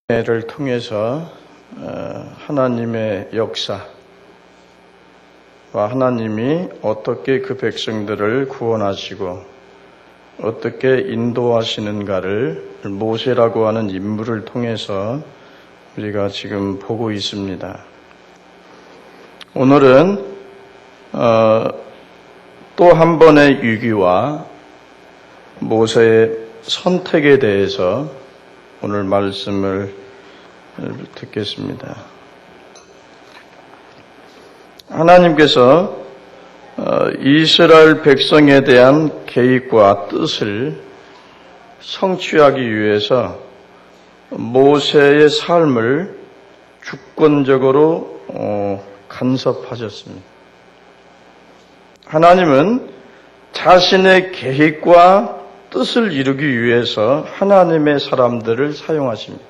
를 통해서 하나님의 역사와 하나님이 어떻게 그 백성들을 구원하시고 어떻게 인도하시는가를 모세라고 하는 인물을 통해서 우리가 지금 보고 있습니다. 오늘은 또 한 번의 위기와 모세의 선택에 대해서 오늘 말씀을 듣겠습니다. 하나님께서 이스라엘 백성에 대한 계획과 뜻을 성취하기 위해서 모세의 삶을 주권적으로 간섭하셨습니다. 하나님은 자신의 계획과 뜻을 이루기 위해서 하나님의 사람들을 사용하십니다.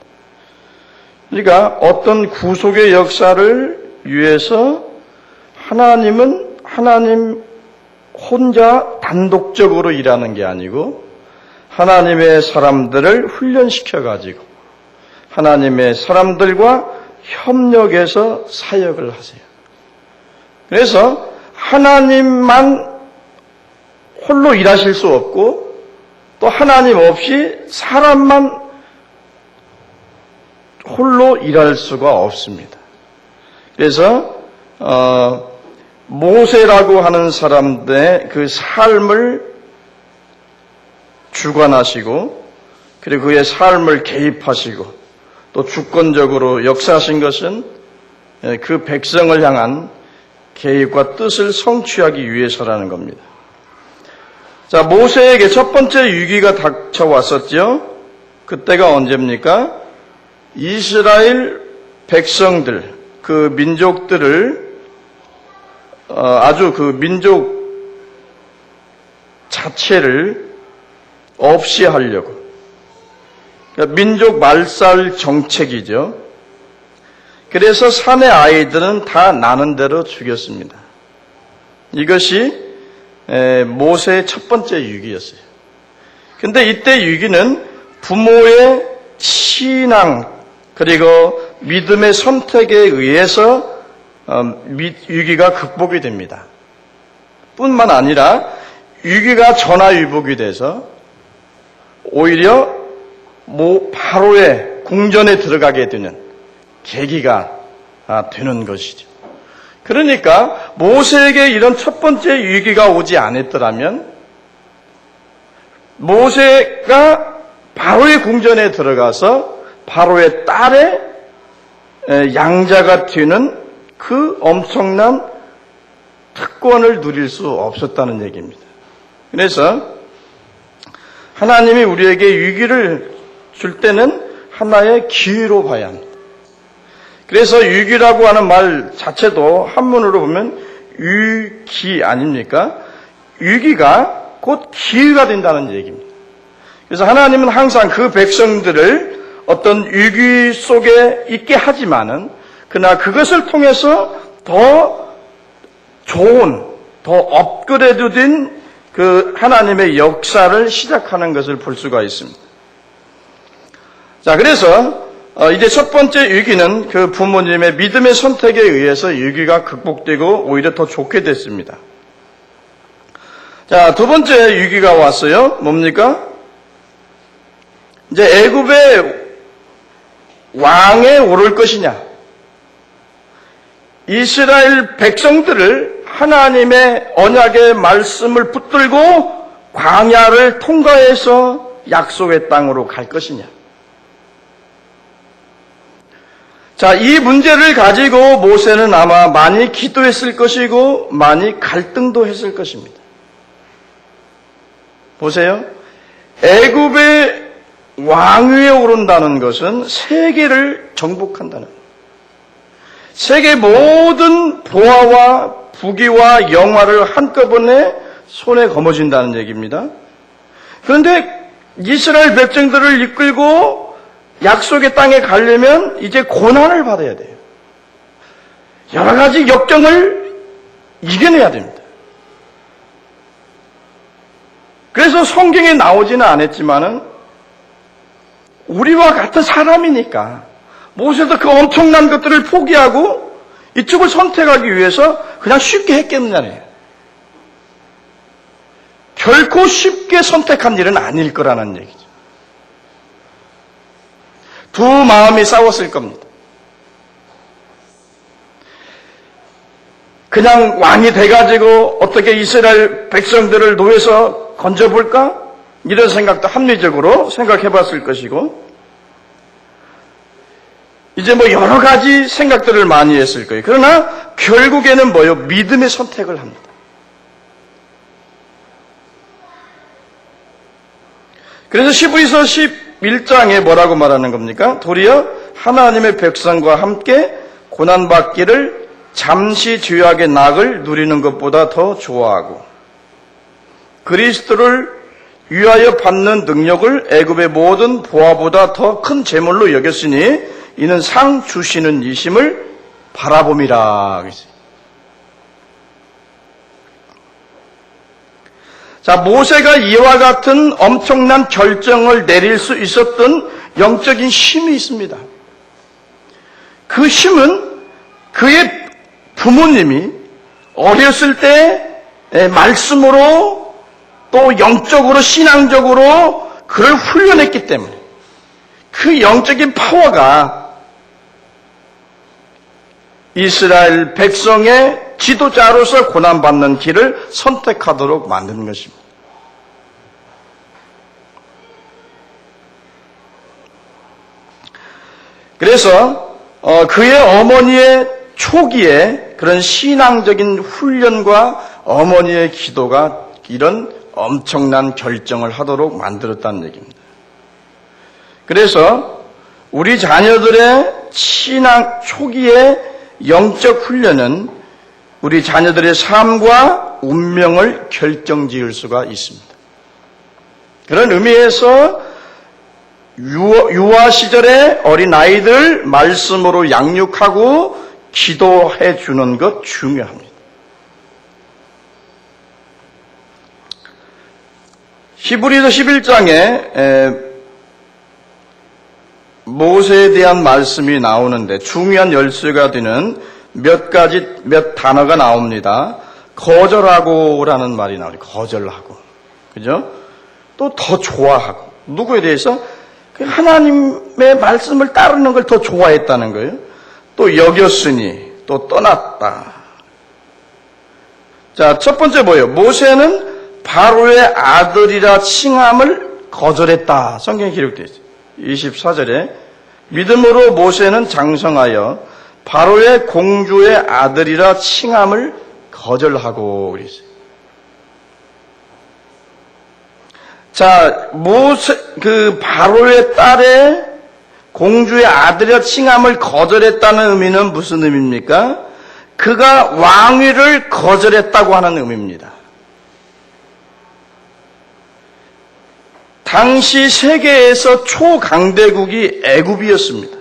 그러니까 어떤 구속의 역사를 위해서 하나님은 하나님 혼자 단독적으로 일하는 게 아니고 하나님의 사람들을 훈련시켜가지고 하나님의 사람들과 협력해서 사역을 하세요. 그래서 하나님만 홀로 일하실 수 없고 또 하나님 없이 사람만 홀로 일할 수가 없습니다. 그래서 모세라고 하는 사람들의 그 삶을 주관하시고 그리고 그의 삶을 개입하시고 또 주권적으로 역사하신 것은 그 백성을 향한 계획과 뜻을 성취하기 위해서라는 겁니다. 자, 모세에게 첫 번째 위기가 닥쳐왔었죠. 그때가 언제입니까? 이스라엘 백성들, 그 민족들을 아주 그 민족 자체를 없이 하려고. 그러니까 민족 말살 정책이죠. 그래서 산의 아이들은 다 나는 대로 죽였습니다. 이것이 모세의 첫 번째 위기였어요. 근데 이때 위기는 부모의 신앙 그리고 믿음의 선택에 의해서 위기가 극복이 됩니다. 뿐만 아니라 위기가 전화위복이 돼서 오히려 바로의 궁전에 들어가게 되는 계기가 되는 것이죠. 그러니까 모세에게 이런 첫 번째 위기가 오지 않았더라면 모세가 바로의 궁전에 들어가서 바로의 딸의 양자가 되는 그 엄청난 특권을 누릴 수 없었다는 얘기입니다. 그래서 하나님이 우리에게 위기를 줄 때는 하나의 기회로 봐야 합니다. 그래서 위기라고 하는 말 자체도 한문으로 보면 위기 아닙니까? 위기가 곧 기회가 된다는 얘기입니다. 그래서 하나님은 항상 그 백성들을 어떤 위기 속에 있게 하지만은 그러나 그것을 통해서 더 좋은, 더 업그레이드된 그 하나님의 역사를 시작하는 것을 볼 수가 있습니다. 자, 그래서 이제 첫 번째 위기는 그 부모님의 믿음의 선택에 의해서 위기가 극복되고 오히려 더 좋게 됐습니다. 자, 두 번째 위기가 왔어요. 뭡니까? 이제 애굽의 왕에 오를 것이냐? 이스라엘 백성들을 하나님의 언약의 말씀을 붙들고 광야를 통과해서 약속의 땅으로 갈 것이냐? 자, 이 문제를 가지고 모세는 아마 많이 기도했을 것이고 많이 갈등도 했을 것입니다. 보세요. 애굽의 왕위에 오른다는 것은 세계를 정복한다는 거예요. 세계 모든 보화와 부귀와 영화를 한꺼번에 손에 거머쥔다는 얘기입니다. 그런데 이스라엘 백성들을 이끌고 약속의 땅에 가려면 이제 고난을 받아야 돼요. 여러 가지 역경을 이겨내야 됩니다. 그래서 성경에 나오지는 않았지만은 우리와 같은 사람이니까 모세도 그 엄청난 것들을 포기하고 이쪽을 선택하기 위해서 그냥 쉽게 했겠느냐네요. 결코 쉽게 선택한 일은 아닐 거라는 얘기죠. 두 마음이 싸웠을 겁니다. 그냥 왕이 돼가지고 어떻게 이스라엘 백성들을 노예에서 건져볼까? 이런 생각도 합리적으로 생각해봤을 것이고, 이제 뭐 여러 가지 생각들을 많이 했을 거예요. 그러나 결국에는 뭐요? 믿음의 선택을 합니다. 그래서 12서 11장에 뭐라고 말하는 겁니까? 도리어 하나님의 백성과 함께 고난받기를 잠시 죄악의 낙을 누리는 것보다 더 좋아하고 그리스도를 위하여 받는 능력을 애굽의 모든 보화보다 더 큰 재물로 여겼으니 이는 상 주시는 이심을 바라봄이라. 자, 모세가 이와 같은 엄청난 결정을 내릴 수 있었던 영적인 힘이 있습니다. 그 힘은 그의 부모님이 어렸을 때 말씀으로 또 영적으로 신앙적으로 그를 훈련했기 때문에 그 영적인 파워가 이스라엘 백성의 지도자로서 고난받는 길을 선택하도록 만드는 것입니다. 그래서 그의 어머니의 초기에 그런 신앙적인 훈련과 어머니의 기도가 이런 엄청난 결정을 하도록 만들었다는 얘기입니다. 그래서 우리 자녀들의 신앙 초기의 영적 훈련은 우리 자녀들의 삶과 운명을 결정지을 수가 있습니다. 그런 의미에서 유아 시절에 어린아이들 말씀으로 양육하고 기도해 주는 것 중요합니다. 히브리서 11장에 모세에 대한 말씀이 나오는데 중요한 열쇠가 되는 몇 단어가 나옵니다. 거절하고라는 말이 나오죠. 거절하고. 그죠? 또 더 좋아하고. 누구에 대해서? 하나님의 말씀을 따르는 걸 더 좋아했다는 거예요. 또 여겼으니, 또 떠났다. 자, 첫 번째 뭐예요? 모세는 바로의 아들이라 칭함을 거절했다. 성경에 기록되어 있어요. 24절에 믿음으로 모세는 장성하여 바로의 공주의 아들이라 칭함을 거절하고 그랬어요. 자, 바로의 딸의 공주의 아들이라 칭함을 거절했다는 의미는 무슨 의미입니까? 그가 왕위를 거절했다고 하는 의미입니다. 당시 세계에서 초강대국이 애굽이었습니다.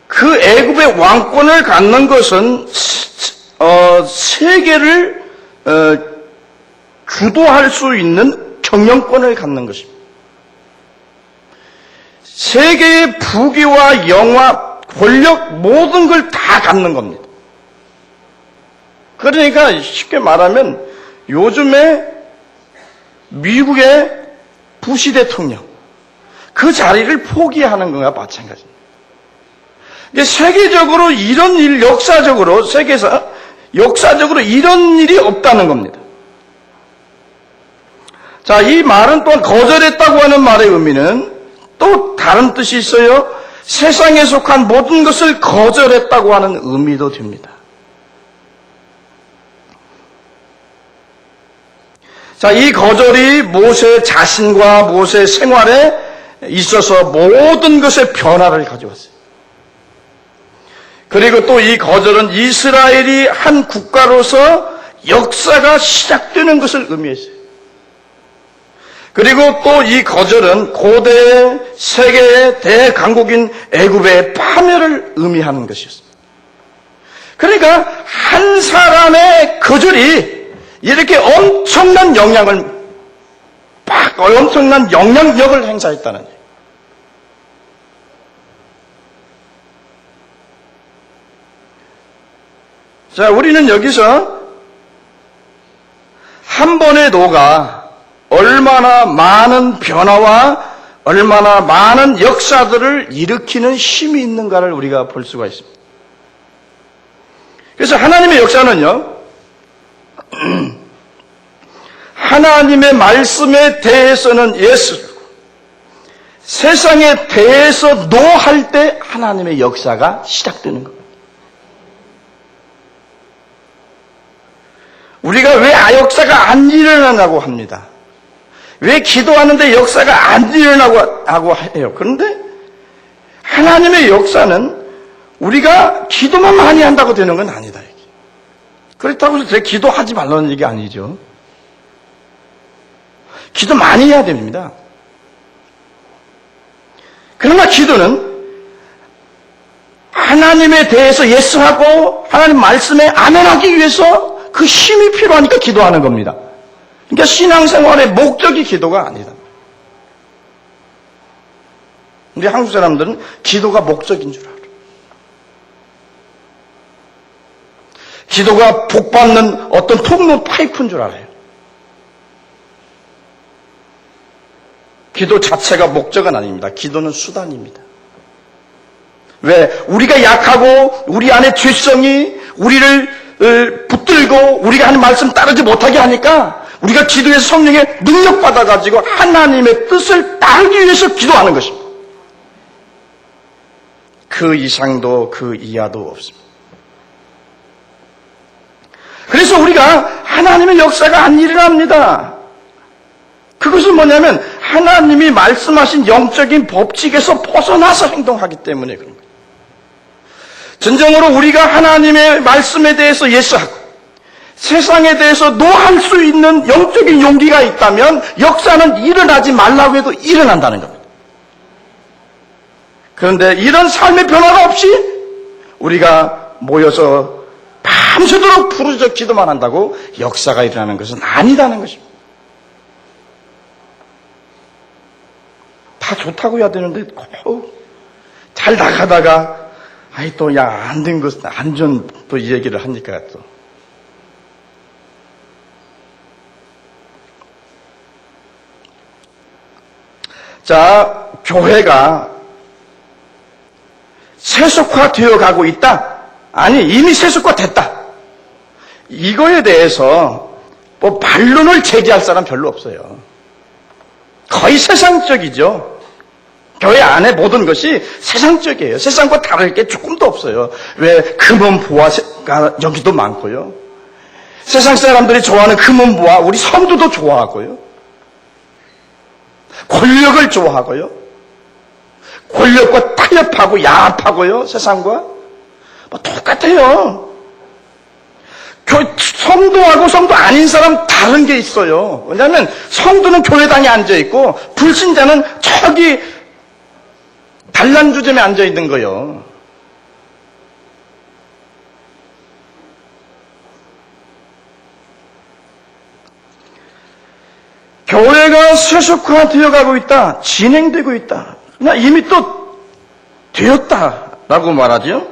그 애굽의 왕권을 갖는 것은 세계를 주도할 수 있는 경영권을 갖는 것입니다. 세계의 부귀와 영화, 권력 모든 걸 다 갖는 겁니다. 그러니까 쉽게 말하면 요즘에 미국의 부시 대통령 그 자리를 포기하는 것과 마찬가지입니다. 세계적으로 이런 일, 세계에서 역사적으로 이런 일이 없다는 겁니다. 자, 이 말은 또한 거절했다고 하는 말의 의미는 또 다른 뜻이 있어요. 세상에 속한 모든 것을 거절했다고 하는 의미도 됩니다. 자, 이 거절이 모세 자신과 모세 생활에 있어서 모든 것의 변화를 가져왔어요. 그리고 또 이 거절은 이스라엘이 한 국가로서 역사가 시작되는 것을 의미했어요. 그리고 또 이 거절은 고대 세계의 대강국인 애굽의 파멸을 의미하는 것이었습니다. 그러니까 한 사람의 거절이 이렇게 엄청난 영향력을 행사했다는 거예요. 자, 우리는 여기서 한 번의 노가 얼마나 많은 변화와 얼마나 많은 역사들을 일으키는 힘이 있는가를 우리가 볼 수가 있습니다. 그래서 하나님의 역사는요, 하나님의 말씀에 대해서는 예스를, 세상에 대해서 노할 때 하나님의 역사가 시작되는 겁니다. 우리가 왜 역사가 안 일어나냐고 합니다. 왜 기도하는데 역사가 안 일어나고 해요. 그런데 하나님의 역사는 우리가 기도만 많이 한다고 되는 건 아니다. 그렇다고 해서 제가 기도하지 말라는 얘기 아니죠. 기도 많이 해야 됩니다. 그러나 기도는 하나님에 대해서 예스하고 하나님 말씀에 아멘하기 위해서 그 힘이 필요하니까 기도하는 겁니다. 그러니까 신앙생활의 목적이 기도가 아니다. 우리 한국 사람들은 기도가 목적인 줄 알아요. 기도가 복받는 어떤 통로 파이프인 줄 알아요. 기도 자체가 목적은 아닙니다. 기도는 수단입니다. 왜? 우리가 약하고 우리 안에 죄성이 우리를 붙들고 우리가 하는 말씀 따르지 못하게 하니까 우리가 기도에서 성령의 능력 받아가지고 하나님의 뜻을 따르기 위해서 기도하는 것입니다. 그 이상도 그 이하도 없습니다. 그래서 우리가 하나님의 역사가 안 일어납니다. 그것은 뭐냐면 하나님이 말씀하신 영적인 법칙에서 벗어나서 행동하기 때문에 그런 거예요. 진정으로 우리가 하나님의 말씀에 대해서 예스하고 세상에 대해서 노할 수 있는 영적인 용기가 있다면 역사는 일어나지 말라고 해도 일어난다는 겁니다. 그런데 이런 삶의 변화가 없이 우리가 모여서 밤새도록 부르짖어 기도만 한다고 역사가 일어나는 것은 아니다는 것입니다. 다 좋다고 해야 되는데 잘 나가다가 또 야 안 된 것 안전 또 이 얘기를 하니까 또 자, 교회가 세속화되어 가고 있다? 아니, 이미 세속화됐다. 이거에 대해서 뭐 반론을 제기할 사람 별로 없어요. 거의 세상적이죠. 교회 안에 모든 것이 세상적이에요. 세상과 다를 게 조금도 없어요. 왜? 금은보화가 여기도 많고요. 세상 사람들이 좋아하는 금은보화 우리 성도도 좋아하고요. 권력을 좋아하고요. 권력과 타협하고 야합하고요. 세상과 뭐 똑같아요. 성도하고 성도 아닌 사람 다른 게 있어요. 왜냐하면 성도는 교회당에 앉아있고 불신자는 저기 단란주점에 앉아있는 거예요. 교회가 세속화되어 가고 있다. 진행되고 있다. 그러나 이미 또 되었다라고 말하죠.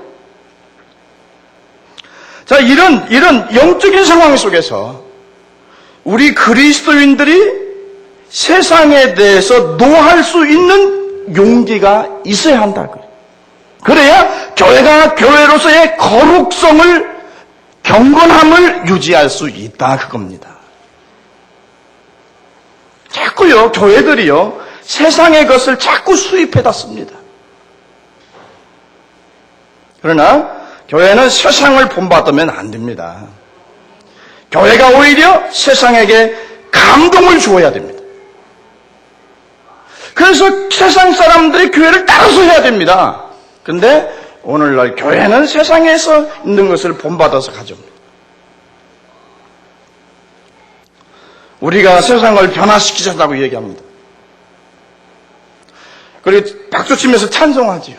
자, 이런 영적인 상황 속에서 우리 그리스도인들이 세상에 대해서 노할 수 있는 용기가 있어야 한다. 그래야 교회가 교회로서의 거룩성을, 경건함을 유지할 수 있다. 그겁니다. 자꾸요, 교회들이요, 세상의 것을 자꾸 수입해다 씁니다. 그러나 교회는 세상을 본받으면 안 됩니다. 교회가 오히려 세상에게 감동을 주어야 됩니다. 그래서 세상 사람들이 교회를 따라서 해야 됩니다. 그런데 오늘날 교회는 세상에서 있는 것을 본받아서 가져옵니다. 우리가 세상을 변화시키자고 얘기합니다. 그리고 박수치면서 찬송하지요.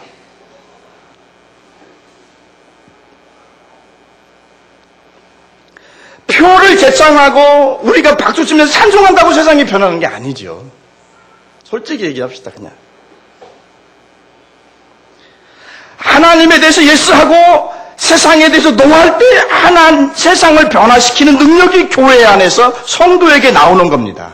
표를 제창하고 우리가 박수치면서 찬송한다고 세상이 변하는 게 아니죠. 솔직히 얘기합시다. 그냥 하나님에 대해서 예스하고 세상에 대해서 노할 때 세상을 변화시키는 능력이 교회 안에서 성도에게 나오는 겁니다.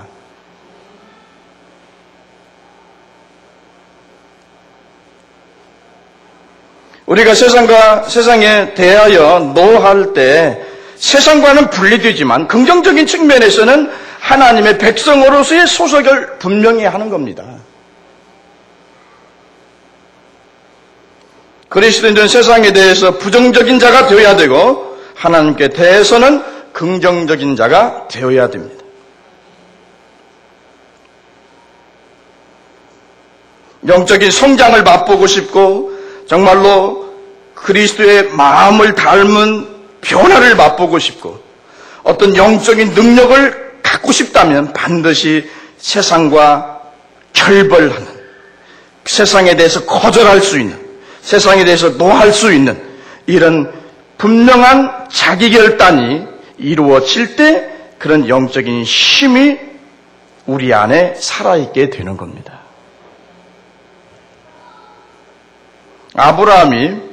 우리가 세상에 대하여 노할 때 세상과는 분리되지만 긍정적인 측면에서는 하나님의 백성으로서의 소속을 분명히 하는 겁니다. 그리스도인들은 세상에 대해서 부정적인 자가 되어야 되고 하나님께 대해서는 긍정적인 자가 되어야 됩니다. 영적인 성장을 맛보고 싶고 정말로 그리스도의 마음을 닮은 변화를 맛보고 싶고 어떤 영적인 능력을 갖고 싶다면 반드시 세상과 결별하는, 세상에 대해서 거절할 수 있는, 세상에 대해서 노할 수 있는 이런 분명한 자기 결단이 이루어질 때 그런 영적인 힘이 우리 안에 살아있게 되는 겁니다. 아브라함이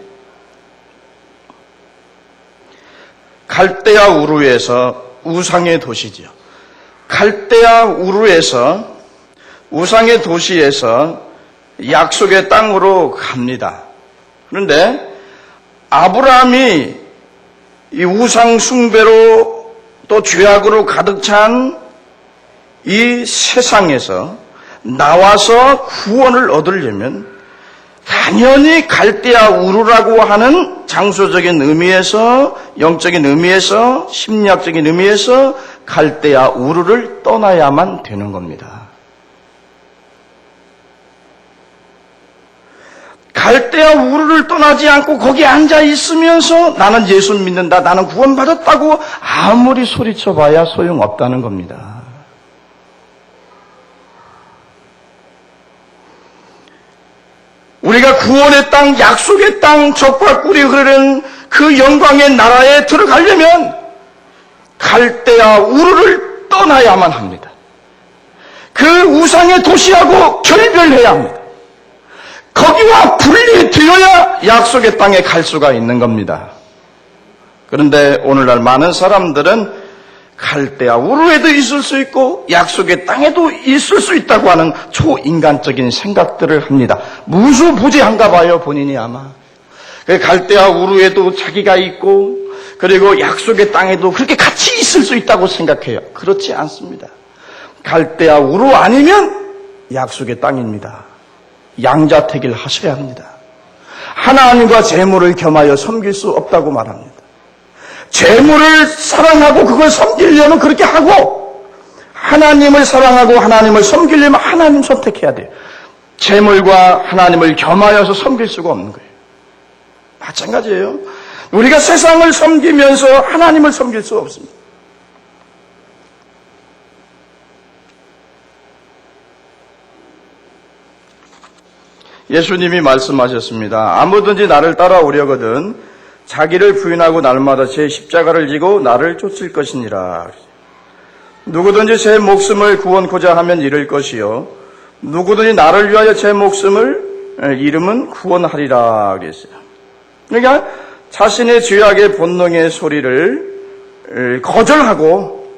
갈대아 우르에서 우상의 도시지요. 갈대아 우르에서 우상의 도시에서 약속의 땅으로 갑니다. 그런데 아브라함이 이 우상 숭배로 또 죄악으로 가득 찬 이 세상에서 나와서 구원을 얻으려면 당연히 갈대아 우르라고 하는 장소적인 의미에서, 영적인 의미에서, 심리학적인 의미에서 갈대아 우르를 떠나야만 되는 겁니다. 갈대아 우르를 떠나지 않고 거기 앉아 있으면서 나는 예수 믿는다, 나는 구원받았다고 아무리 소리쳐봐야 소용없다는 겁니다. 우리가 구원의 땅, 약속의 땅, 젖과 꿀이 흐르는 그 영광의 나라에 들어가려면 갈대아 우르를 떠나야만 합니다. 그 우상의 도시하고 결별해야 합니다. 거기와 분리되어야 약속의 땅에 갈 수가 있는 겁니다. 그런데 오늘날 많은 사람들은 갈대아 우르에도 있을 수 있고 약속의 땅에도 있을 수 있다고 하는 초인간적인 생각들을 합니다. 무수부지한가 봐요, 본인이 아마. 갈대아 우르에도 자기가 있고 그리고 약속의 땅에도 그렇게 같이 있을 수 있다고 생각해요. 그렇지 않습니다. 갈대아 우르 아니면 약속의 땅입니다. 양자택일 하셔야 합니다. 하나님과 재물을 겸하여 섬길 수 없다고 말합니다. 재물을 사랑하고 그걸 섬기려면 그렇게 하고 하나님을 사랑하고 하나님을 섬기려면 하나님 선택해야 돼요. 재물과 하나님을 겸하여서 섬길 수가 없는 거예요. 마찬가지예요. 우리가 세상을 섬기면서 하나님을 섬길 수 없습니다. 예수님이 말씀하셨습니다. 아무든지 나를 따라오려거든 자기를 부인하고 날마다 제 십자가를 지고 나를 쫓을 것이니라. 누구든지 제 목숨을 구원코자 하면 잃을 것이요 누구든지 나를 위하여 제 목숨을 잃으면 구원하리라 그랬어요. 그러니까 자신의 죄악의 본능의 소리를 거절하고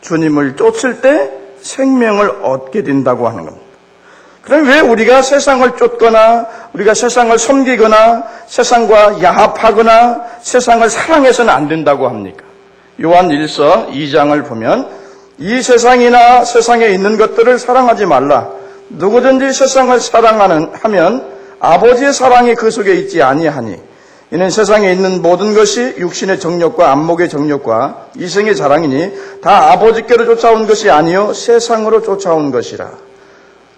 주님을 쫓을 때 생명을 얻게 된다고 하는 겁니다. 그럼 왜 우리가 세상을 쫓거나 우리가 세상을 섬기거나 세상과 야합하거나 세상을 사랑해서는 안 된다고 합니까? 요한 1서 2장을 보면 이 세상이나 세상에 있는 것들을 사랑하지 말라. 누구든지 세상을 사랑하면 아버지의 사랑이 그 속에 있지 아니하니 이는 세상에 있는 모든 것이 육신의 정욕과 안목의 정욕과 이생의 자랑이니 다 아버지께로 쫓아온 것이 아니요 세상으로 쫓아온 것이라.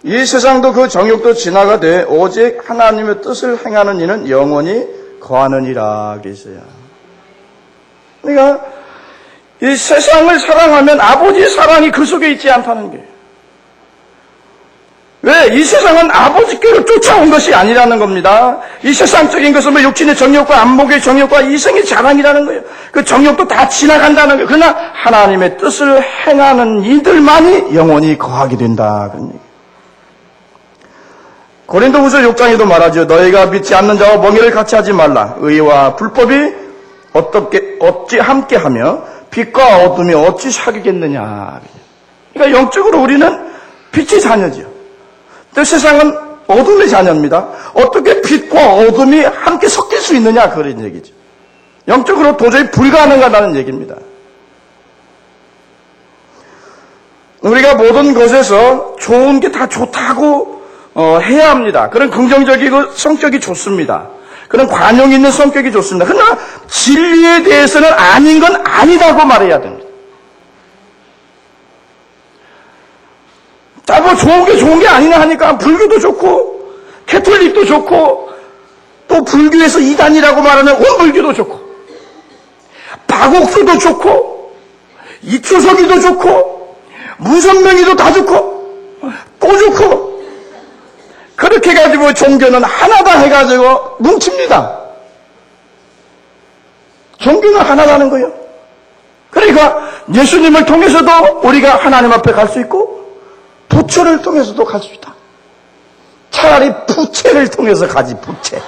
이 세상도 그 정욕도 지나가되 오직 하나님의 뜻을 행하는 이는 영원히 거하느니라 그랬어요. 그러니까 이 세상을 사랑하면 아버지의 사랑이 그 속에 있지 않다는 거예요. 왜? 이 세상은 아버지께로 쫓아온 것이 아니라는 겁니다. 이 세상적인 것은 뭐 육신의 정욕과 안목의 정욕과 이생의 자랑이라는 거예요. 그 정욕도 다 지나간다는 거예요. 그러나 하나님의 뜻을 행하는 이들만이 영원히 거하게 된다 그런 얘기예요. 고린도후서 6장에도 말하죠. 너희가 믿지 않는 자와 멍에를 같이 하지 말라. 의와 불법이 어찌 함께하며 빛과 어둠이 어찌 사귀겠느냐. 그러니까 영적으로 우리는 빛의 자녀지요. 또 세상은 어둠의 자녀입니다. 어떻게 빛과 어둠이 함께 섞일 수 있느냐 그런 얘기죠. 영적으로 도저히 불가능하다는 얘기입니다. 우리가 모든 것에서 좋은 게 다 좋다고 해야 합니다. 그런 긍정적이고 성격이 좋습니다. 그런 관용 있는 성격이 좋습니다. 그러나 진리에 대해서는 아닌 건 아니다고 말해야 됩니다. 자, 뭐 좋은 게 아니나 하니까 불교도 좋고 캐톨릭도 좋고 또 불교에서 이단이라고 말하는 원불교도 좋고 바곡수도 좋고 이초석이도 좋고 문선명이도 다 좋고 또 좋고 그렇게 해가지고 종교는 하나다 해가지고 뭉칩니다. 종교는 하나라는 거예요. 그러니까 예수님을 통해서도 우리가 하나님 앞에 갈 수 있고 부처를 통해서도 갈 수 있다. 차라리 부채를 통해서 가지 부채.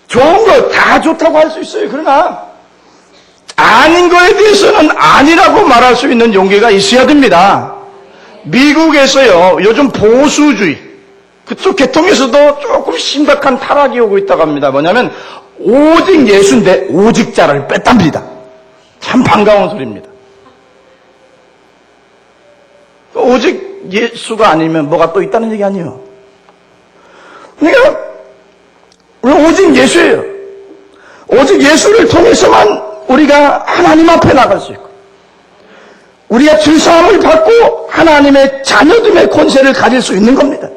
좋은 거 다 좋다고 할 수 있어요. 그러나 아닌 거에 대해서는 아니라고 말할 수 있는 용기가 있어야 됩니다. 미국에서요, 요즘 보수주의, 그쪽 계통에서도 조금 심각한 타락이 오고 있다고 합니다. 뭐냐면, 오직 예수인데 오직자를 뺐답니다. 참 반가운 소리입니다. 오직 예수가 아니면 뭐가 또 있다는 얘기 아니에요. 그러니까, 오직 예수예요. 오직 예수를 통해서만 우리가 하나님 앞에 나갈 수 있고 우리가 죄사함을 받고 하나님의 자녀됨의 권세를 가질 수 있는 겁니다.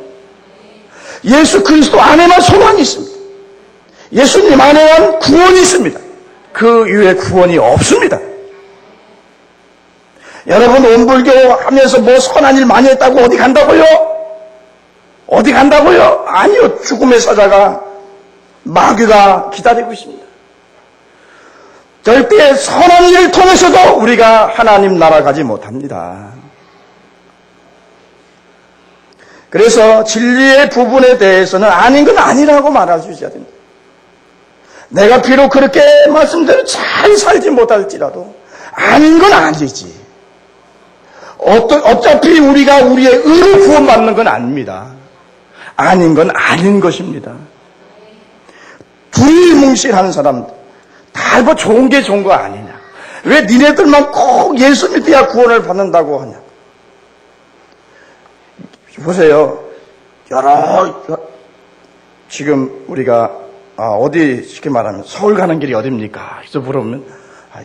예수 그리스도 안에만 소망이 있습니다. 예수님 안에만 구원이 있습니다. 그 이외에 구원이 없습니다. 여러분 원불교 하면서 뭐 선한 일 많이 했다고 어디 간다고요? 어디 간다고요? 아니요. 죽음의 사자가 마귀가 기다리고 있습니다. 절대 선한 일을 통해서도 우리가 하나님 나라 가지 못합니다. 그래서 진리의 부분에 대해서는 아닌 건 아니라고 말할 수 있어야 됩니다. 내가 비록 그렇게 말씀대로 잘 살지 못할지라도 아닌 건 아니지. 어차피 우리가 우리의 의로 구원받는 건 아닙니다. 아닌 건 아닌 것입니다. 두리뭉실한 사람들 다 뭐 좋은 게 좋은 거 아니냐. 왜 니네들만 꼭 예수 믿어야 구원을 받는다고 하냐. 보세요. 지금 우리가 어디 쉽게 말하면 서울 가는 길이 어딥니까? 그래서 물어보면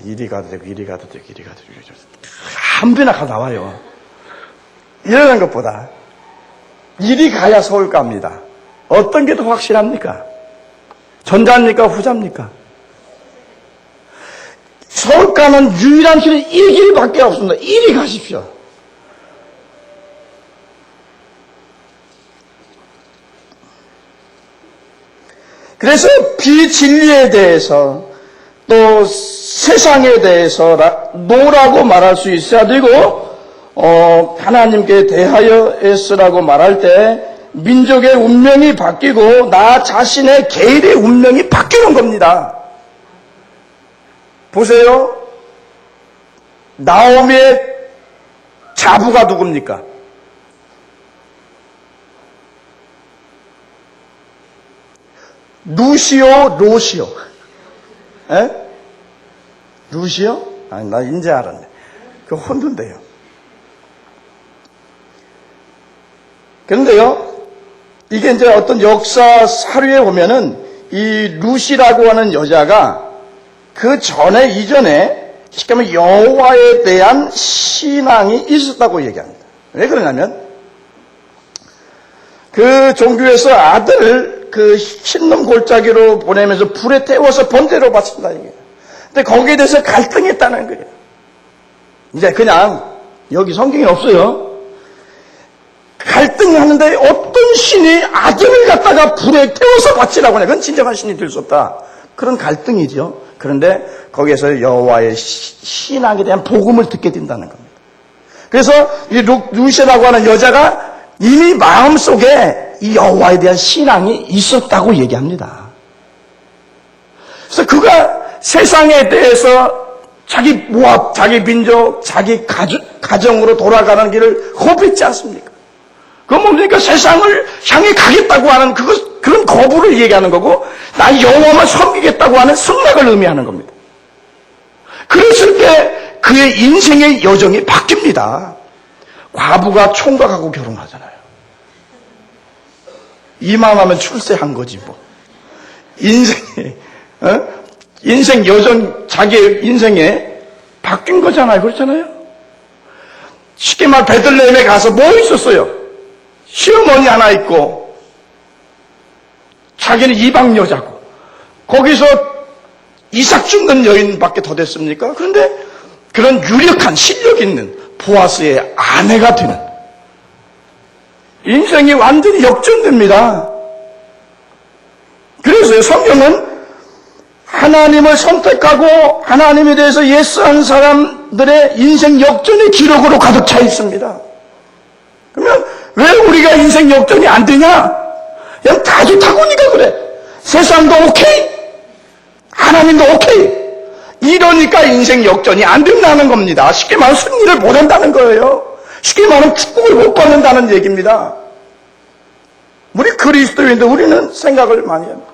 이리 가도 되고 이리 가도 되고 이리 가도 되고 한 배나 가 나와요. 이러는 것보다 이리 가야 서울 갑니다. 어떤 게 더 확실합니까? 전자입니까? 후자입니까? 서울 가는 유일한 길은 이 길밖에 없습니다. 이리 가십시오. 그래서 비진리에 대해서 또 세상에 대해서 노라고 말할 수 있어야 되고 하나님께 대하여 애쓰라고 말할 때 민족의 운명이 바뀌고 나 자신의 개인의 운명이 바뀌는 겁니다. 보세요. 나오미의 자부가 누굽니까? 루시오, 로시오. 에? 루시오? 아니, 나 인제 알았네. 그거 혼돈돼요. 그런데요, 이게 이제 어떤 역사 사료에 보면은 이 루시라고 하는 여자가 그 전에 이전에 쉽게 말하면 여호와에 대한 신앙이 있었다고 얘기합니다. 왜 그러냐면 그 종교에서 아들을 그 흰놈 골짜기로 보내면서 불에 태워서 번제로 바친다 이게. 근데 거기에 대해서 갈등이 있다는 거예요. 이제 그냥 여기 성경에 없어요. 갈등하는데 어떤 신이 아들을 갖다가 불에 태워서 바치라고 하냐. 그건 진정한 신이 될 수 없다. 그런 갈등이죠. 그런데 거기에서 여호와의 신앙에 대한 복음을 듣게 된다는 겁니다. 그래서 이 루시라고 하는 여자가 이미 마음속에 이 여호와에 대한 신앙이 있었다고 얘기합니다. 그래서 그가 세상에 대해서 자기 모압, 자기 민족, 자기 가정으로 돌아가는 길을 거부했지 않습니까? 그건 뭡니까? 세상을 향해 가겠다고 하는 그런 거부를 얘기하는 거고, 나 여호와만 섬기겠다고 하는 승낙을 의미하는 겁니다. 그랬을 때 그의 인생의 여정이 바뀝니다. 과부가 총각하고 결혼하잖아요. 이만하면 출세한 거지 뭐. 인생 여정, 자기의 인생에 바뀐 거잖아요. 그렇잖아요. 쉽게 말 베들레헴에 가서 뭐 있었어요? 시어머니 하나 있고 자기는 이방 여자고 거기서 이삭 죽는 여인밖에 더 됐습니까? 그런데 그런 유력한 실력 있는 보아스의 아내가 되는 인생이 완전히 역전됩니다. 그래서 성경은 하나님을 선택하고 하나님에 대해서 예스한 사람들의 인생 역전의 기록으로 가득 차 있습니다. 그러면 왜 우리가 인생 역전이 안 되냐? 그냥 다 좋다고 하니까 그래. 세상도 오케이, 하나님도 오케이. 이러니까 인생 역전이 안 된다는 겁니다. 쉽게 말하면 승리를 못 한다는 거예요. 쉽게 말하면 축복을 못 받는다는 얘기입니다. 우리 그리스도인들 우리는 생각을 많이 합니다.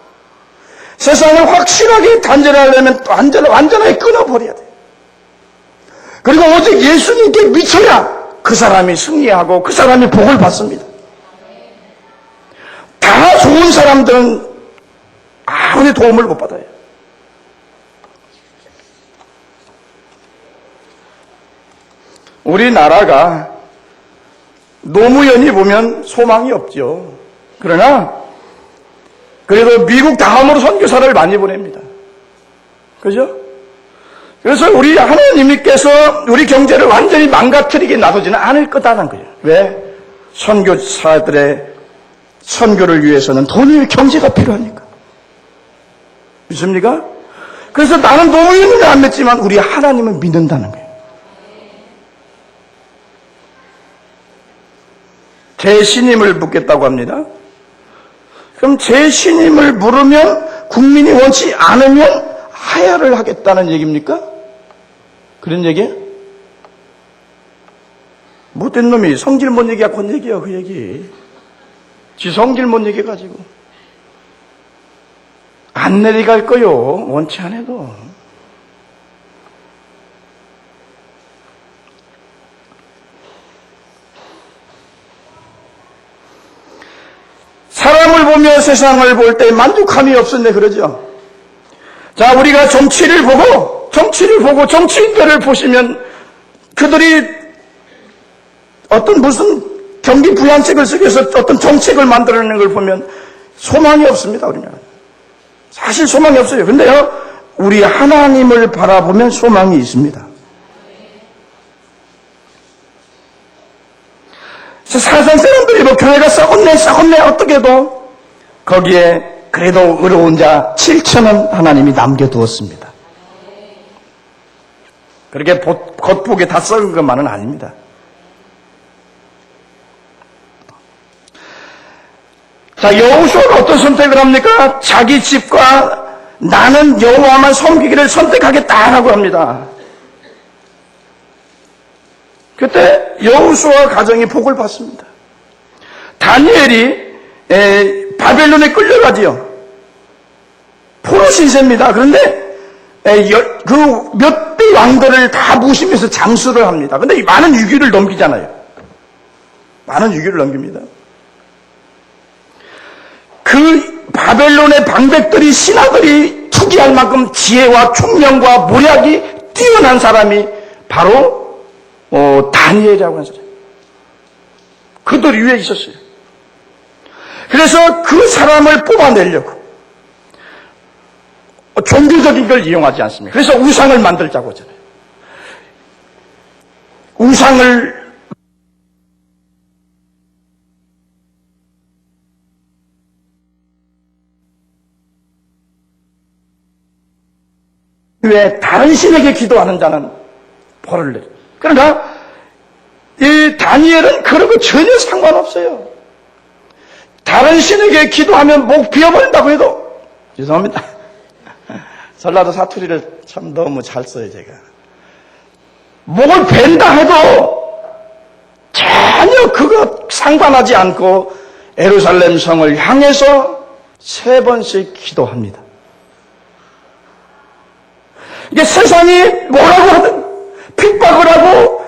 세상을 확실하게 단절하려면 완전하게 끊어버려야 돼요. 그리고 오직 예수님께 미쳐야 그 사람이 승리하고 그 사람이 복을 받습니다. 다 좋은 사람들은 아무리 도움을 못 받아요. 우리나라가 노무현이 보면 소망이 없죠. 그러나 그래도 미국 다음으로 선교사를 많이 보냅니다. 그죠? 그래서 우리 하나님께서 우리 경제를 완전히 망가뜨리게 놔두지는 않을 거다는 거예요. 왜? 선교사들의 선교를 위해서는 돈이 경제가 필요하니까. 믿습니까? 그래서 나는 노무현을 안 믿지만 우리 하나님을 믿는다는 거예요. 제 신임을 묻겠다고 합니다. 그럼 제 신임을 물으면 국민이 원치 않으면 하야를 하겠다는 얘기입니까? 그런 얘기예요? 못된 놈이 성질 못 얘기하고 건 얘기야, 그 얘기. 지 성질 못 얘기해가지고. 안 내려갈 거요, 원치 않아도. 사람을 보며 세상을 볼 때 만족함이 없었네, 그러죠? 자, 우리가 정치를 보고 정치인들을 보시면 그들이 어떤 무슨 경기 부양책을 쓰기 위해서 어떤 정책을 만들어내는 걸 보면 소망이 없습니다, 우리는. 사실 소망이 없어요. 근데요, 우리 하나님을 바라보면 소망이 있습니다. 세상 사람들이 뭐 교회가 썩었네 어떻게 해도 거기에 그래도 의로운 자 7천은 하나님이 남겨두었습니다. 그렇게 겉보기에 다 썩은 것만은 아닙니다. 자, 여호수아가 어떤 선택을 합니까? 자기 집과 나는 여호와만 섬기기를 선택하겠다라고 합니다. 그때 여호수아 가정이 복을 받습니다. 다니엘이 바벨론에 끌려가지요. 포로 신세입니다. 그런데 그 몇 대 왕들을 다 모시면서 장수를 합니다. 그런데 많은 위기를 넘기잖아요. 많은 위기를 넘깁니다. 그 바벨론의 방백들이 신하들이 투기할 만큼 지혜와 총명과 모략이 뛰어난 사람이 바로 다니엘이라고 하는 사람. 그들 위에 있었어요. 그래서 그 사람을 뽑아내려고 종교적인 걸 이용하지 않습니다. 그래서 우상을 만들자고 하잖아요. 우상을 왜 다른 신에게 기도하는 자는 벌을 내려. 그러나 이 다니엘은 그런 거 전혀 상관없어요. 다른 신에게 기도하면 목 비어버린다고 해도, 죄송합니다. 전라도 사투리를 참 너무 잘 써요, 제가. 목을 벤다 해도 전혀 그거 상관하지 않고 예루살렘 성을 향해서 3번씩 기도합니다. 이게 세상이 뭐라고 하든 핍박을 하고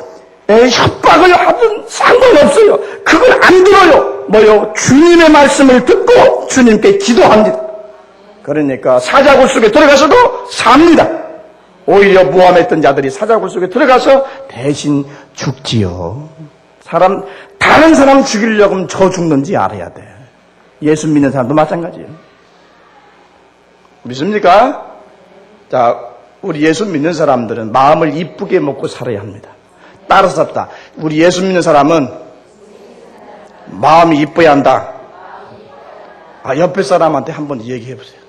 협박을 하든 상관없어요. 그걸 안 들어요. 뭐요? 주님의 말씀을 듣고 주님께 기도합니다. 그러니까 사자굴 속에 들어가서도 삽니다. 오히려 모함했던 자들이 사자굴 속에 들어가서 대신 죽지요. 다른 사람 죽이려고 하면 저 죽는지 알아야 돼. 예수 믿는 사람도 마찬가지예요. 믿습니까? 자, 우리 예수 믿는 사람들은 마음을 이쁘게 먹고 살아야 합니다. 따라서 삽다. 우리 예수 믿는 사람은 마음이 이뻐야 한다. 옆에 사람한테 한번 얘기해 보세요.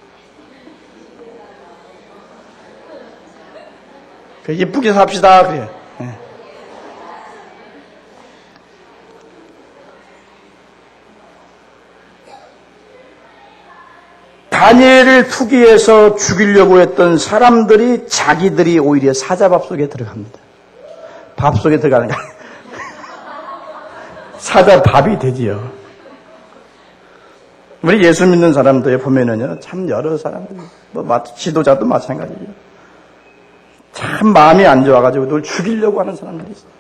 이쁘게 삽시다. 그래. 다니엘을 투기해서 죽이려고 했던 사람들이 자기들이 오히려 사자밥 속에 들어갑니다. 밥 속에 들어가는 거 사자밥이 되지요. 우리 예수 믿는 사람들 보면은요, 참 여러 사람들, 지도자도 마찬가지예요. 참 마음이 안 좋아가지고 널 죽이려고 하는 사람들이 있어요.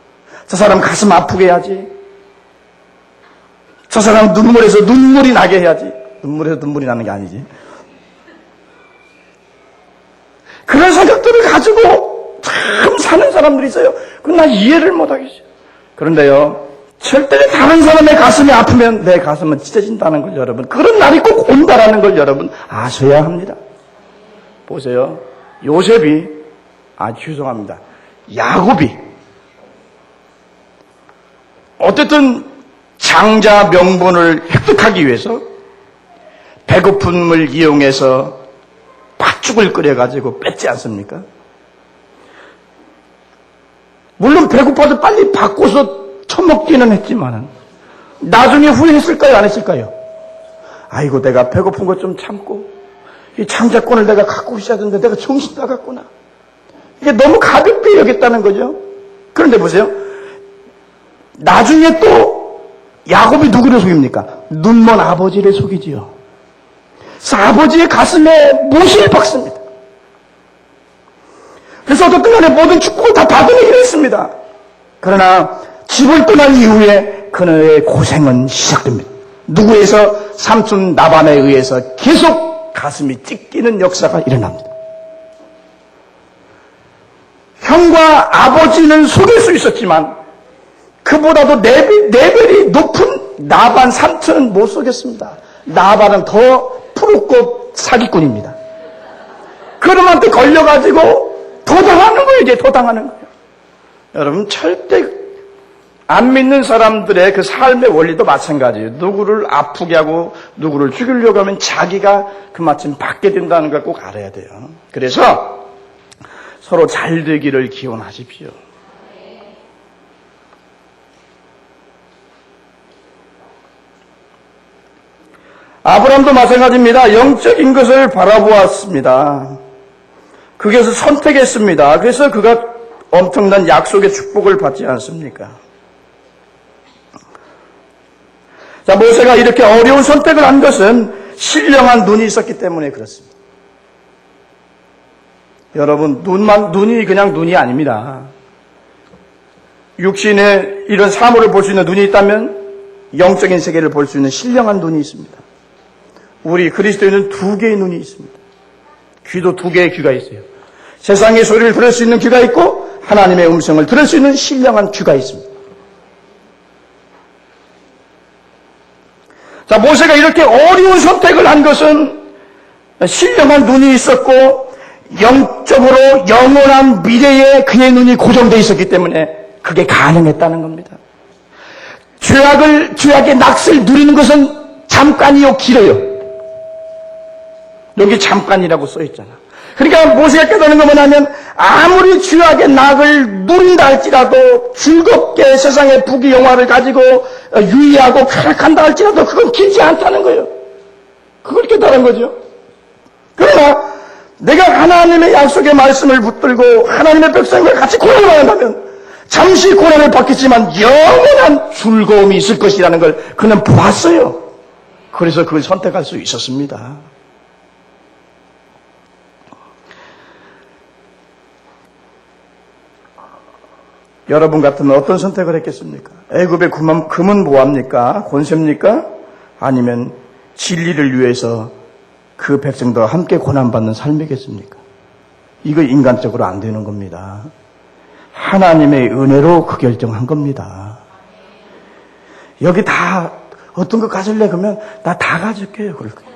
저 사람 가슴 아프게 해야지. 저 사람 눈물에서 눈물이 나게 해야지. 눈물에서 눈물이 나는 게 아니지. 그런 생각들을 가지고 참 사는 사람들이 있어요. 그건 나 이해를 못하겠어요. 그런데요, 절대 다른 사람의 가슴이 아프면 내 가슴은 찢어진다는 걸 여러분, 그런 날이 꼭 온다라는 걸 여러분 아셔야 합니다. 보세요. 요셉이, 죄송합니다. 야곱이 어쨌든 장자 명분을 획득하기 위해서 배고픔을 이용해서 팥죽을 끓여가지고 뺐지 않습니까? 물론 배고파서 빨리 바꿔서 처먹기는 했지만 나중에 후회했을까요? 안 했을까요? 아이고, 내가 배고픈 거 좀 참고 이 장자권을 내가 갖고 있어야 되는데 내가 정신 나갔구나. 이게 너무 가볍게 여겼다는 거죠. 그런데 보세요. 나중에 또 야곱이 누구를 속입니까? 눈먼 아버지를 속이지요. 그래서 아버지의 가슴에 못을 박습니다. 그래서 어떤 간에 모든 축복을 다 받아내기로 했습니다. 그러나 집을 떠난 이후에 그녀의 고생은 시작됩니다. 누구에서? 삼촌 나반에 의해서 계속 가슴이 찢기는 역사가 일어납니다. 형과 아버지는 속일 수 있었지만 그보다도 네 배이 높은 나반 삼촌은 못 속였습니다. 나반은 더 푸르고 사기꾼입니다. 그놈한테 걸려가지고 더 당하는 거예요. 이제 더 당하는 거예요. 여러분, 절대 안 믿는 사람들의 그 삶의 원리도 마찬가지예요. 누구를 아프게 하고 누구를 죽이려고 하면 자기가 그마침 받게 된다는 걸 꼭 알아야 돼요. 그래서 서로 잘 되기를 기원하십시오. 아브라함도 마찬가지입니다. 영적인 것을 바라보았습니다. 그것을 선택했습니다. 그래서 그가 엄청난 약속의 축복을 받지 않습니까? 자, 모세가 이렇게 어려운 선택을 한 것은 신령한 눈이 있었기 때문에 그렇습니다. 여러분, 눈이 그냥 눈이 아닙니다. 육신의 이런 사물을 볼 수 있는 눈이 있다면 영적인 세계를 볼 수 있는 신령한 눈이 있습니다. 우리 그리스도인은 2개의 눈이 있습니다. 귀도 2개의 귀가 있어요. 세상의 소리를 들을 수 있는 귀가 있고 하나님의 음성을 들을 수 있는 신령한 귀가 있습니다. 자, 모세가 이렇게 어려운 선택을 한 것은 신령한 눈이 있었고 영적으로 영원한 미래에 그의 눈이 고정되어 있었기 때문에 그게 가능했다는 겁니다. 죄악의 낙을 누리는 것은 잠깐이요 길어요. 여기 잠깐이라고 써 있잖아. 그러니까 모세가 깨달은 건 뭐냐면 아무리 죄악의 낙을 누린다 할지라도 즐겁게 세상의 부귀 영화를 가지고 유의하고 쾌락한다 할지라도 그건 길지 않다는 거예요. 그걸 깨달은 거죠. 그러나 내가 하나님의 약속의 말씀을 붙들고 하나님의 백성과 같이 고난을 받는다면 잠시 고난을 받겠지만 영원한 즐거움이 있을 것이라는 걸 그는 보았어요. 그래서 그걸 선택할 수 있었습니다. 여러분 같으면 어떤 선택을 했겠습니까? 애굽의 금은 뭐합니까? 권세입니까? 아니면 진리를 위해서 그 백성들과 함께 고난받는 삶이겠습니까? 이거 인간적으로 안 되는 겁니다. 하나님의 은혜로 그 결정한 겁니다. 여기 다 어떤 거 가질래? 그러면 나 다 가질게요. 그럴 거예요.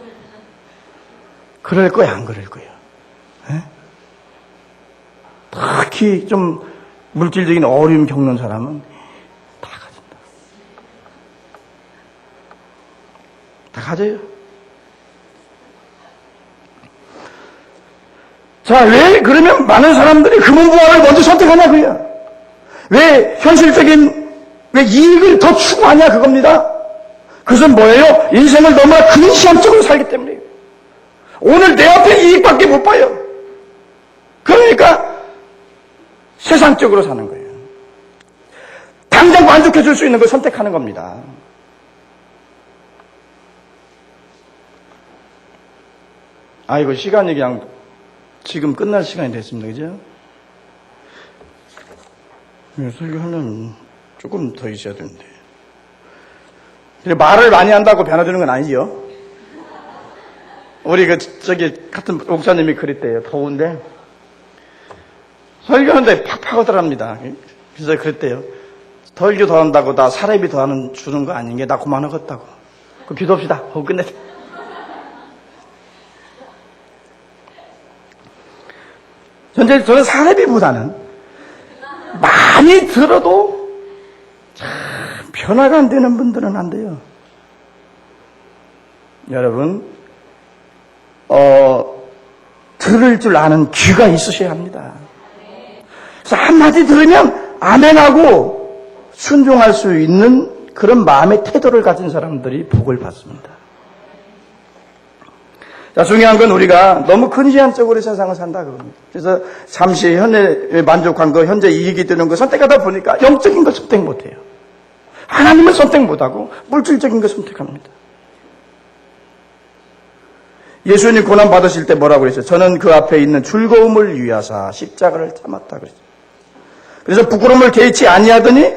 그럴 거야, 안 그럴 거예요? 에? 특히 좀 물질적인 어려움 겪는 사람은 다 가진다. 다 가져요. 자, 왜 그러면 많은 사람들이 금은부화를 먼저 선택하냐고요? 왜 현실적인 왜 이익을 더 추구하냐 그겁니다. 그것은 뭐예요? 인생을 너무나 근시안적으로 살기 때문이에요. 오늘 내 앞에 이익밖에 못 봐요. 그러니까 세상적으로 사는 거예요. 당장 만족해 줄 수 있는 걸 선택하는 겁니다. 아이고, 시간이 그냥 지금 끝날 시간이 됐습니다. 그죠? 설교하려면 조금 더 있어야 되는데. 말을 많이 한다고 변화되는 건 아니죠. 우리 같은 목사님이 그랬대요. 더운데. 설교하는데 팍팍 하더랍니다. 그래서 그랬대요. 설교 더 한다고 나 사례비 더 주는 거 아닌 게 나 그만하겠다고. 그럼 기도합시다. 하고 끝내자. 현재 저는 사례비보다는 많이 들어도 참 변화가 안 되는 분들은 안 돼요. 여러분, 들을 줄 아는 귀가 있으셔야 합니다. 그래서 한마디 들으면 아멘하고 순종할 수 있는 그런 마음의 태도를 가진 사람들이 복을 받습니다. 자, 중요한 건 우리가 너무 근시안적으로 세상을 산다 그럽니다. 그래서 잠시 현재 만족한 거, 현재 이익이 되는 거 선택하다 보니까 영적인 걸 선택 못해요. 하나님을 선택 못하고 물질적인 걸 선택합니다. 예수님 고난 받으실 때 뭐라고 그랬어요? 저는 그 앞에 있는 즐거움을 위하사 십자가를 참았다 그랬어요. 그래서 부끄러움을 개의치 아니하더니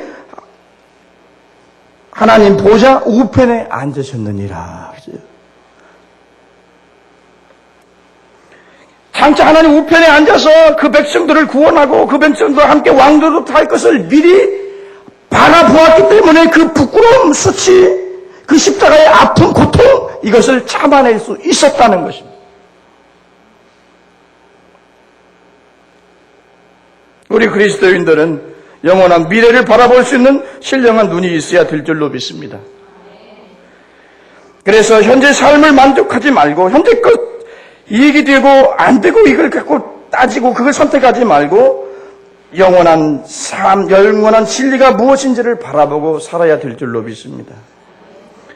하나님 보좌 우편에 앉으셨느니라. 장차 하나님 우편에 앉아서 그 백성들을 구원하고 그 백성들과 함께 왕도로 할 것을 미리 바라보았기 때문에 그 부끄러움, 수치, 그 십자가의 아픈 고통, 이것을 참아낼 수 있었다는 것입니다. 우리 그리스도인들은 영원한 미래를 바라볼 수 있는 신령한 눈이 있어야 될 줄로 믿습니다. 그래서 현재 삶을 만족하지 말고 현재 것 이익이 되고 안 되고 이걸 갖고 따지고 그걸 선택하지 말고 영원한 삶, 영원한 진리가 무엇인지를 바라보고 살아야 될 줄로 믿습니다.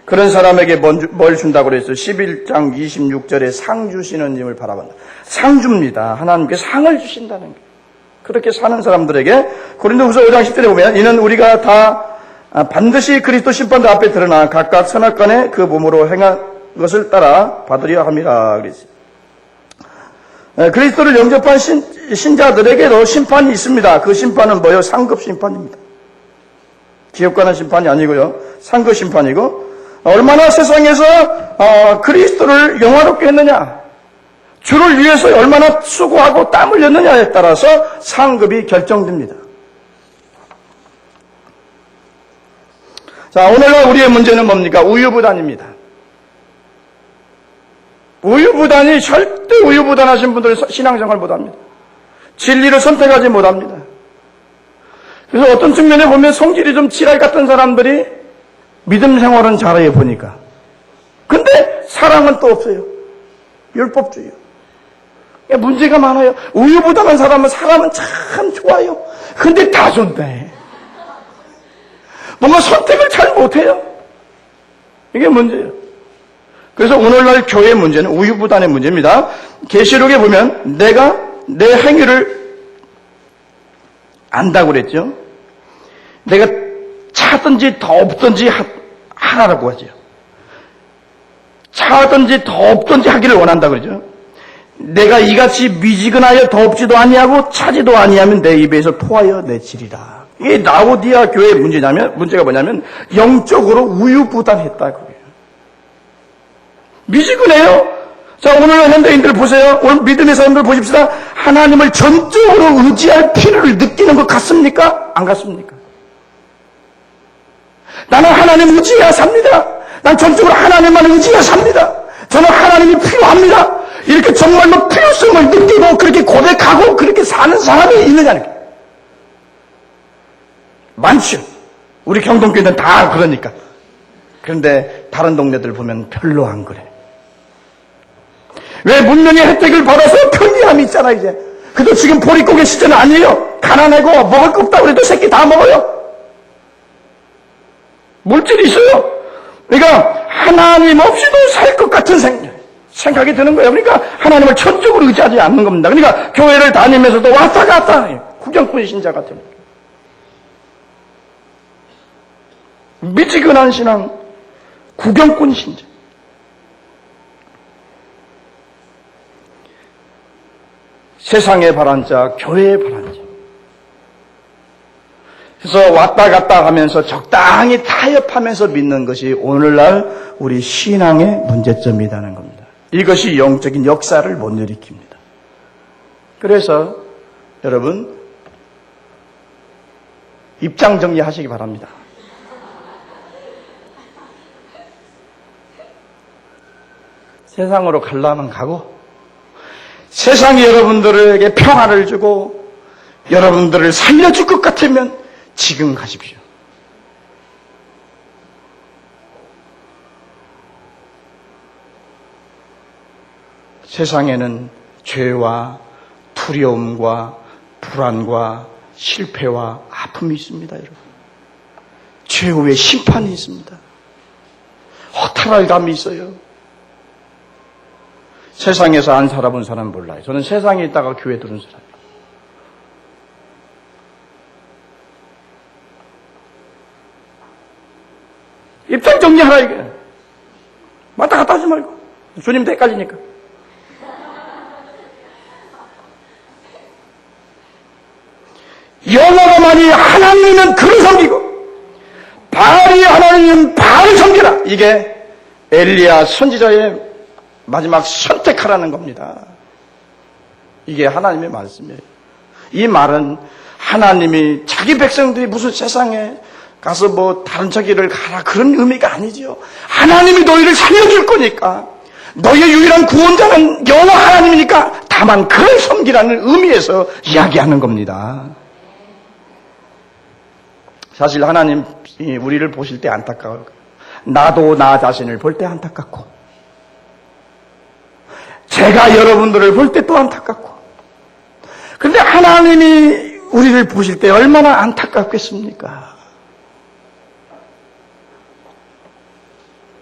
그런 사람에게 뭘 준다고 그랬어요? 11장 26절에 상 주시는 님을 바라본다. 상 줍니다. 하나님께 상을 주신다는 게. 그렇게 사는 사람들에게 고린도후서 5장 10절에 보면 이는 우리가 다 반드시 그리스도 심판대 앞에 드러나 각각 선악간에 그 몸으로 행한 것을 따라 받으려 함이라 그랬어요. 그리스도를 영접한 신자들에게도 심판이 있습니다. 그 심판은 뭐예요? 상급 심판입니다. 지옥 가는 심판이 아니고요. 상급 심판이고 얼마나 세상에서 그리스도를 영화롭게 했느냐, 주를 위해서 얼마나 수고하고 땀 흘렸느냐에 따라서 상급이 결정됩니다. 자, 오늘날 우리의 문제는 뭡니까? 우유부단입니다. 우유부단이 절대 우유부단하신 분들은 신앙생활 못합니다. 진리를 선택하지 못합니다. 그래서 어떤 측면에 보면 성질이 좀 지랄 같은 사람들이 믿음 생활은 잘해요 보니까. 근데 사랑은 또 없어요. 율법주의. 문제가 많아요. 우유부단한 사람은 참 좋아요. 근데 다존대. 뭔가 선택을 잘 못해요. 이게 문제예요. 그래서 오늘날 교회의 문제는 우유부단의 문제입니다. 계시록에 보면 내가 내 행위를 안다고 그랬죠. 내가 차든지 덥든지 하라고 하죠. 차든지 덥든지 하기를 원한다고 그러죠. 내가 이같이 미지근하여 덥지도 아니하고 차지도 아니하면 내 입에서 토하여 내치리라. 이게 라오디아 교회의 문제가 뭐냐면 영적으로 우유부단했다고 해요. 미지근해요. 자, 오늘 현대인들 보세요. 오늘 믿음의 사람들 보십시다. 하나님을 전적으로 의지할 필요를 느끼는 것 같습니까? 안 같습니까? 나는 하나님 의지해야 삽니다. 난 전적으로 하나님만 의지해야 삽니다. 저는 하나님이 필요합니다. 이렇게 정말로 필요성을 느끼고 그렇게 고백하고 그렇게 사는 사람이 있느냐는 거예요. 많죠. 우리 경동교회는 다 그러니까. 그런데 다른 동네들 보면 별로 안 그래. 왜 문명의 혜택을 받아서 편리함이 있잖아 이제. 그래도 지금 보릿고개 시즌은 아니에요. 가난하고 먹을 거 없다고 해도 새끼 다 먹어요. 물질이 있어요. 그러니까 하나님 없이도 살 것 같은 생각이 드는 거예요. 그러니까 하나님을 전적으로 의지하지 않는 겁니다. 그러니까 교회를 다니면서도 왔다 갔다 해요. 구경꾼 신자 같은. 미지근한 신앙, 구경꾼 신자. 세상에 바란 자, 교회에 바란 자. 그래서 왔다 갔다 하면서 적당히 타협하면서 믿는 것이 오늘날 우리 신앙의 문제점이라는 겁니다. 이것이 영적인 역사를 못 일으킵니다. 그래서 여러분 입장 정리하시기 바랍니다. 세상으로 가려면 가고 세상이 여러분들에게 평화를 주고 여러분들을 살려줄 것 같으면 지금 가십시오. 세상에는 죄와 두려움과 불안과 실패와 아픔이 있습니다, 여러분. 최후의 심판이 있습니다. 허탈할 감이 있어요. 세상에서 안 살아본 사람은 몰라요. 저는 세상에 있다가 교회 들은 사람이에요. 입장 정리하라 이게. 왔다 갔다 하지 말고. 주님 때까지니까. 여호와만이 하나님은 그를 섬기고 바알이 하나님은 바알을 섬기라. 이게 엘리야 선지자의 마지막 선택하라는 겁니다. 이게 하나님의 말씀이에요. 이 말은 하나님이 자기 백성들이 무슨 세상에 가서 뭐 다른 저기를 가라 그런 의미가 아니죠. 하나님이 너희를 살려줄 거니까 너희의 유일한 구원자는 여호와 하나님이니까 다만 그를 섬기라는 의미에서 이야기하는 겁니다. 사실 하나님 우리를 보실 때 안타까워요. 나도 나 자신을 볼 때 안타깝고 제가 여러분들을 볼 때 또 안타깝고 그런데 하나님이 우리를 보실 때 얼마나 안타깝겠습니까?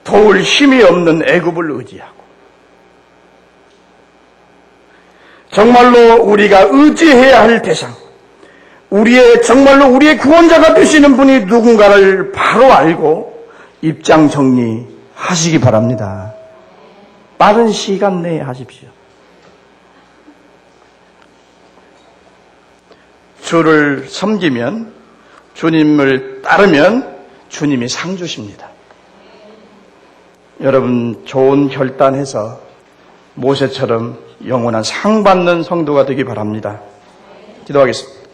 도울 힘이 없는 애굽을 의지하고 정말로 우리가 의지해야 할 대상 정말로 우리의 구원자가 되시는 분이 누군가를 바로 알고 입장 정리하시기 바랍니다. 빠른 시간 내에 하십시오. 주를 섬기면 주님을 따르면 주님이 상 주십니다. 여러분 좋은 결단해서 모세처럼 영원한 상 받는 성도가 되기 바랍니다. 기도하겠습니다.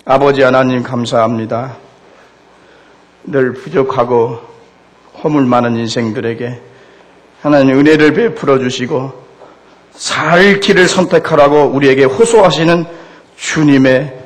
아버지 하나님 감사합니다. 늘 부족하고 허물 많은 인생들에게 하나님 은혜를 베풀어 주시고 살 길을 선택하라고 우리에게 호소하시는 주님의